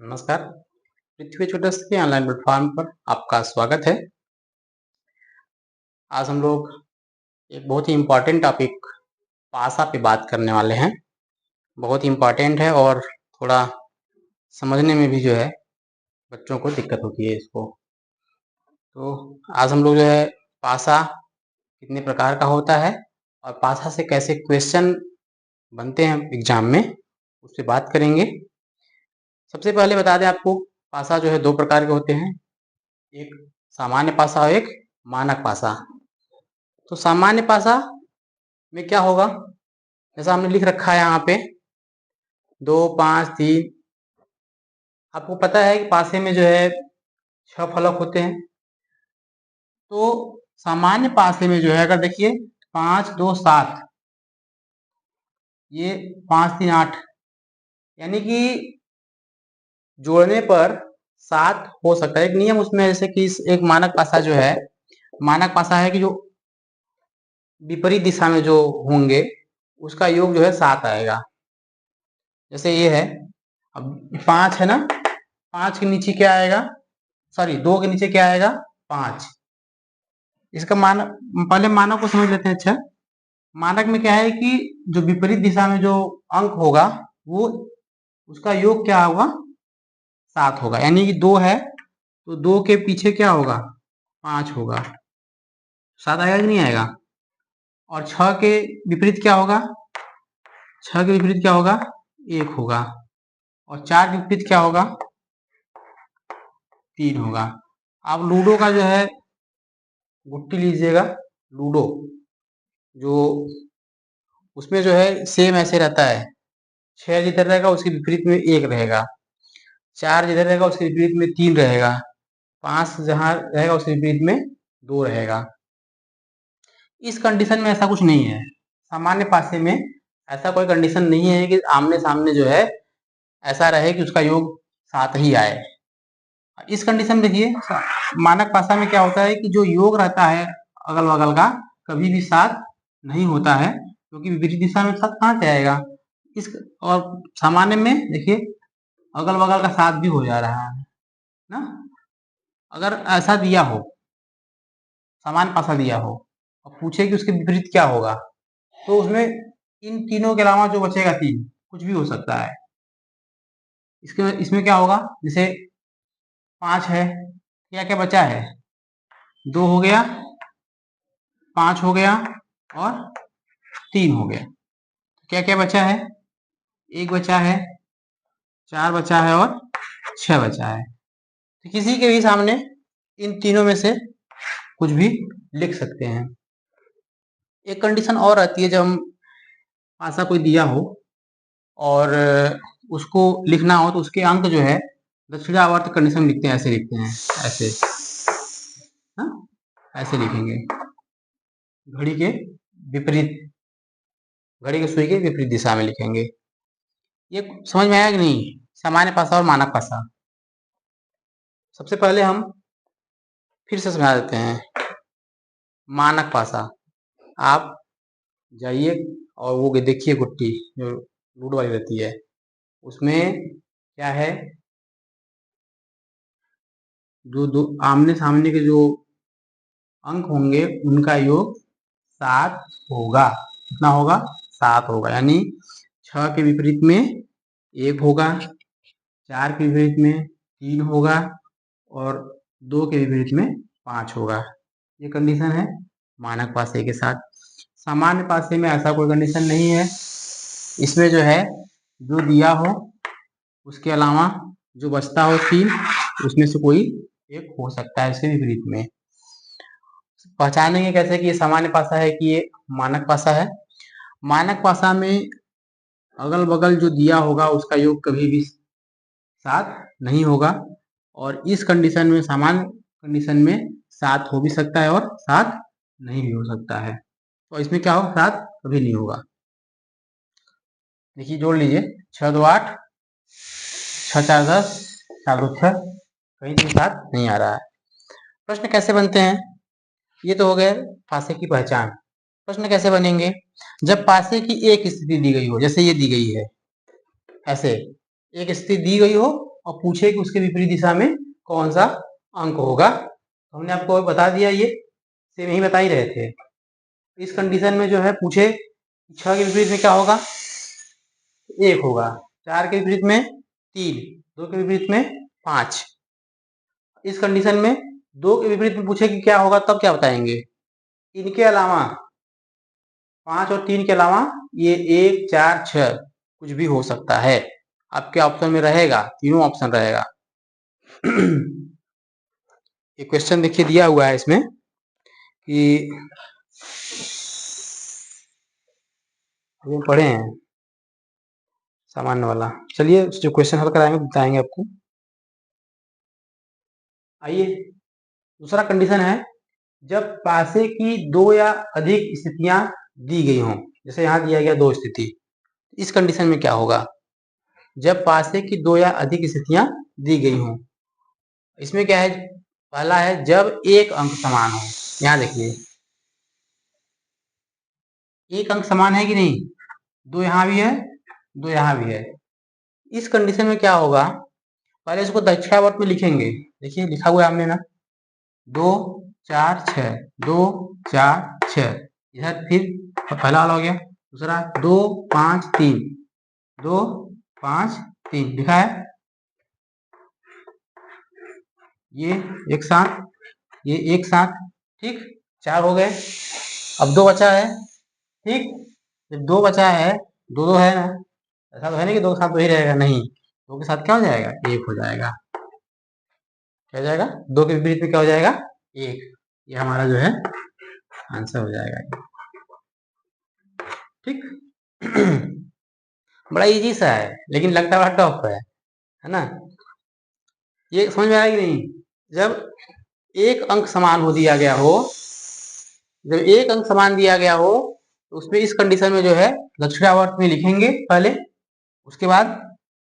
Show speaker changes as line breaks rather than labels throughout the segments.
नमस्कार। पृथ्वी ट्यूटर्स के online platform पर आपका स्वागत है। आज हम लोग एक बहुत ही इम्पोर्टेंट टॉपिक पासा पे बात करने वाले हैं। बहुत ही इम्पोर्टेंट है और थोड़ा समझने में भी जो है बच्चों को दिक्कत होती है इसको। तो आज हम लोग जो है पासा कितने प्रकार का होता है और पासा से कैसे क्वेश्चन बनते हैं एग्जाम में, उससे बात करेंगे। सबसे पहले बता दें आपको, पासा जो है दो प्रकार के होते हैं, एक सामान्य पासा और एक मानक पासा। तो सामान्य पासा में क्या होगा, जैसा हमने लिख रखा है यहाँ पे 2, 5, 3। आपको पता है कि पासे में जो है 6 फलक होते हैं। तो सामान्य पासे में जो है अगर देखिए 5, 2, 7, ये 5, 3, 8, यानी कि जोड़ने पर 7 हो सकता है। एक नियम उसमें जैसे कि एक मानक पासा जो है, मानक पासा है कि जो विपरीत दिशा में जो होंगे उसका योग जो है 7 आएगा। जैसे ये है, अब 5 है ना, 5 के नीचे क्या आएगा, सॉरी 2 के नीचे क्या आएगा, 5। इसका मानक, पहले मानक को समझ लेते हैं। अच्छा, मानक में क्या है कि जो विपरीत दिशा में जो अंक होगा वो उसका योग क्या होगा, 7 होगा। यानी कि 2 है तो 2 के पीछे क्या होगा, 5 होगा, 7 आएगा कि नहीं आएगा। और 6 के विपरीत क्या होगा, 6 के विपरीत क्या होगा, 1 होगा। और 4 के विपरीत क्या होगा, 3 होगा। आप लूडो का जो है गुट्टी लीजिएगा, लूडो जो उसमें जो है सेम ऐसे रहता है, 6 जिधर रहेगा उसके विपरीत में 1 रहेगा, 4 जिधर रहेगा उसके विपरीत में 3 रहेगा, 5 जहां रहेगा उसके विपरीत में 2 रहेगा। इस कंडीशन में ऐसा कुछ नहीं है, सामान्य पासे में ऐसा कोई कंडीशन नहीं है कि आमने सामने जो है ऐसा रहे कि उसका योग 7 ही आए। इस कंडीशन में देखिए मानक पासा में क्या होता है कि जो योग रहता है अगल बगल का कभी भी 7 नहीं होता है, क्योंकि विपरीत दिशा में 7 कहाँ से आएगा। इस और सामान्य में देखिए अगल बगल का 7 भी हो जा रहा है ना। अगर ऐसा दिया हो, सामान्य पासा दिया हो और पूछे कि उसके विपरीत क्या होगा, तो उसमें इन तीनों के अलावा जो बचेगा 3, कुछ भी हो सकता है। इसमें क्या होगा, जैसे 5 है, क्या क्या बचा है, 2 हो गया, 5 हो गया और 3 हो गया। क्या क्या बचा है, 1 बचा है, 4 बचा है और 6 बचा है। तो किसी के भी सामने इन तीनों में से कुछ भी लिख सकते हैं। एक कंडीशन और आती है, जब हम पासा कोई दिया हो और उसको लिखना हो तो उसके अंक जो है दक्षिणावर्त कंडीशन लिखते हैं, ऐसे लिखते हैं, ऐसे, हाँ ऐसे लिखेंगे, घड़ी के विपरीत, घड़ी के सुई के विपरीत दिशा में लिखेंगे। ये समझ में आया कि नहीं, सामान्य पासा और मानक पासा। सबसे पहले हम फिर से समझा देते हैं। मानक पासा, आप जाइए और वो देखिए गुट्टी जो लूडो वाली रहती है, उसमें क्या है, जो दो आमने सामने के जो अंक होंगे उनका योग 7 होगा। कितना होगा, 7 होगा। यानी 6 के विपरीत में 1 होगा, 4 के विपरीत में 3 होगा और 2 के विपरीत में 5 होगा। ये कंडीशन है मानक पासे के साथ। सामान्य पासे में ऐसा कोई कंडीशन नहीं है। इसमें जो है जो दिया हो उसके अलावा जो बचता हो 3, उसमें से कोई एक हो सकता है इसके विपरीत में। पहचानेंगे कैसे कि ये सामान्य पासा है कि ये मानक पासा है। मानक पासा में अगल बगल जो दिया होगा उसका योग कभी भी 7 नहीं होगा, और इस कंडीशन में, सामान्य कंडीशन में 7 हो भी सकता है और 7 नहीं भी हो सकता है। तो इसमें क्या होगा, 7 कभी नहीं होगा। देखिए जोड़ लीजिए, 6 2 8, 6 4 10, 4 2 6, कहीं से 7 नहीं आ रहा है। प्रश्न कैसे बनते हैं, ये तो हो गए पासे की पहचान। प्रश्न कैसे बनेंगे, जब पासे की एक स्थिति दी गई हो, जैसे ये दी गई है, ऐसे एक स्थिति दी गई हो और पूछे कि उसके विपरीत दिशा में कौन सा अंक होगा। तो हमने आपको बता दिया, ये सेम यही बता ही रहे थे। इस कंडीशन में जो है पूछे 6 के विपरीत में क्या होगा, 1 होगा, 4 के विपरीत में 3, 2 के विपरीत में 5। इस कंडीशन में 2 के विपरीत में पूछे कि क्या होगा, तब क्या बताएंगे, इनके अलावा 5 और 3 के अलावा ये 1, 4, 6 कुछ भी हो सकता है। आपके ऑप्शन में रहेगा, तीनों ऑप्शन रहेगा। ये क्वेश्चन देखिए दिया हुआ है इसमें कि अभी हम पढ़े हैं सामान्य वाला। चलिए जो क्वेश्चन हल कराएंगे बताएंगे आपको। आइए, दूसरा कंडीशन है, जब पासे की 2 या अधिक स्थितियां दी गई हों, जैसे यहाँ दिया गया 2 स्थिति, इस कंडीशन में क्या होगा, जब पासे की 2 या अधिक स्थितियां दी गई हों। इसमें क्या है, पहला है जब एक अंक समान हो। यहाँ देखिए एक अंक समान है कि नहीं, 2 यहाँ भी है, 2 यहाँ भी है। इस कंडीशन में क्या होगा, पहले इसको दक्षिणावर्त में लिखेंगे। देखिए लिखा हुआ है हमने ना, 2, 4, 6, 2, 4, 6। इधर फिर पहला वाला हो गया, दूसरा 2, 5, 3, 2, 5, 3 लिखा है। ये एक साथ, ये एक साथ, ठीक, 4 हो गए। अब 2 बचा है, ठीक, जब 2 बचा है, 2 2 है ना, ऐसा तो है नहीं कि 2 के साथ वही रहेगा, नहीं, 2 के साथ क्या हो जाएगा, 1 हो जाएगा। क्या हो जाएगा, 2 के विपरीत में क्या हो जाएगा, 1। ये हमारा जो है आंसर हो जाएगा, ठीक। बड़ा इजी सा है लेकिन लगता बड़ा टफ है ना। ये समझ में आया कि नहीं, जब एक अंक समान हो दिया गया हो, जब एक अंक समान दिया गया हो तो उसमें इस कंडीशन में जो है दक्षिणावर्त में लिखेंगे पहले, उसके बाद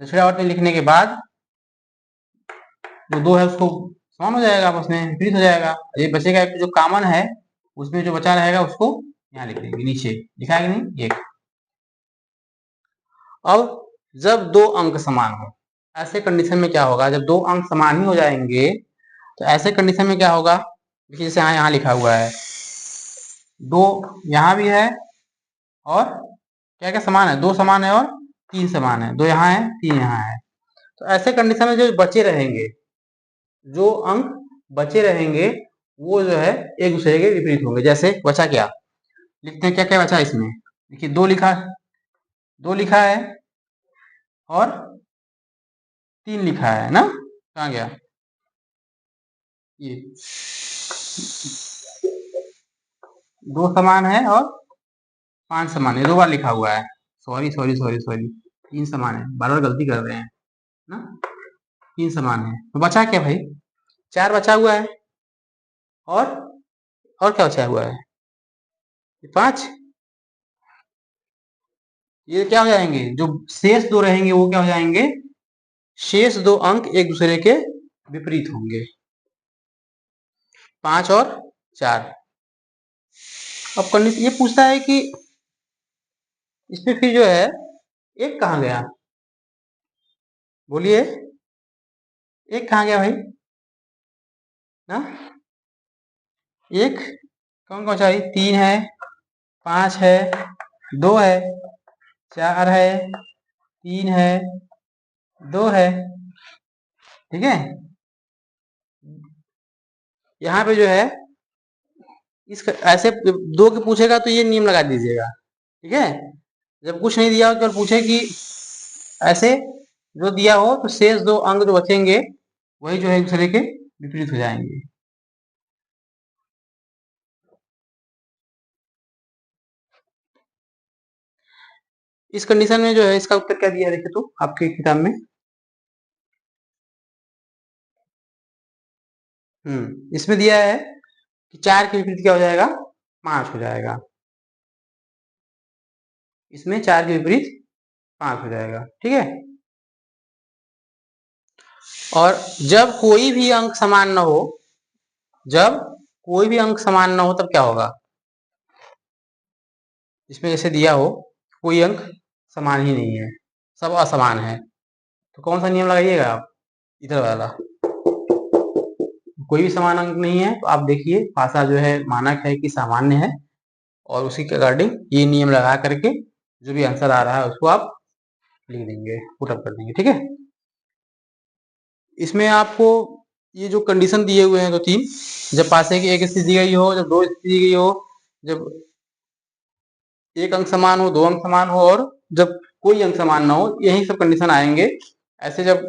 दक्षिणावर्त में लिखने के बाद जो 2 है उसको समान हो जाएगा, आपस में विपरीत हो जाएगा। ये बचेगा जो कॉमन है, उसमें जो बचा रहेगा उसको यहाँ लिख देंगे, नीचे लिखा है कि नहीं, 1। अब जब 2 अंक समान हो, ऐसे कंडीशन में क्या होगा, जब 2 अंक समान ही हो जाएंगे तो ऐसे कंडीशन में क्या होगा, देखिए जैसे यहाँ लिखा हुआ है 2 यहाँ भी है और क्या क्या समान है, 2 समान है और 3 समान है, 2 यहाँ है, 3 यहाँ है। तो ऐसे कंडीशन में जो बचे रहेंगे, जो अंक बचे रहेंगे वो जो है एक दूसरे के विपरीत होंगे। जैसे बचा क्या, लिखते हैं क्या क्या बचा इसमें, देखिए 2 लिखा, 2 लिखा है और 3 लिखा है ना, कहाँ गया ये, 2 समान है और 5 समान है, 2 बार लिखा हुआ है, सॉरी सॉरी सॉरी सॉरी, 3 समान है, बार बार गलती कर रहे हैं ना, 3 समान है। तो बचा क्या भाई, 4 बचा हुआ है और क्या बचा हुआ है, 5। ये क्या हो जाएंगे, जो शेष 2 रहेंगे वो क्या हो जाएंगे, शेष 2 अंक एक दूसरे के विपरीत होंगे, 5 और 4। अब कंडीशन ये पूछता है कि इसमें फिर जो है 1 कहाँ गया, बोलिए 1 कहाँ गया भाई ना, 1 कौन कौन सा है, 3 है, 5 है, 2 है, 4 है, 3 है, 2 है, ठीक है। यहाँ पे जो है इस ऐसे 2 के पूछेगा तो ये नियम लगा दीजिएगा, ठीक है। जब कुछ नहीं दिया हो तो पूछे कि ऐसे जो दिया हो तो शेष 2 अंक जो बचेंगे वही जो है एक दूसरे के विपरीत हो जाएंगे। इस कंडीशन में जो है इसका उत्तर क्या दिया है, देखिए तो आपकी किताब में, इसमें दिया है कि 4 के विपरीत क्या हो जाएगा, 5 हो जाएगा। इसमें 4 के विपरीत 5 हो जाएगा, ठीक है। और जब कोई भी अंक समान न हो, जब कोई भी अंक समान न हो तब क्या होगा, इसमें जैसे दिया हो कोई अंक समान ही नहीं है, सब असमान है, तो कौन सा नियम लगाइएगा आप, इधर वाला कोई भी समान अंक नहीं है, तो आप देखिए पासा जो है मानक है कि सामान्य है, और उसी के अकॉर्डिंग ये नियम लगा करके जो भी आंसर आ रहा है उसको आप लिख देंगे, पुटअप कर देंगे। ठीक है, इसमें आपको ये जो कंडीशन दिए हुए हैं तो तीन, जब पासे की एक स्थिति दी गई हो, जब दो स्थिति दी गई हो, जब एक अंक समान हो, दो अंक समान हो, और जब कोई अंक समान ना हो, यही सब कंडीशन आएंगे। ऐसे जब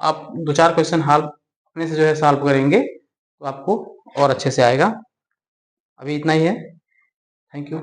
आप दो चार क्वेश्चन हाल अपने से जो है सॉल्व करेंगे तो आपको और अच्छे से आएगा। अभी इतना ही है। Thank you.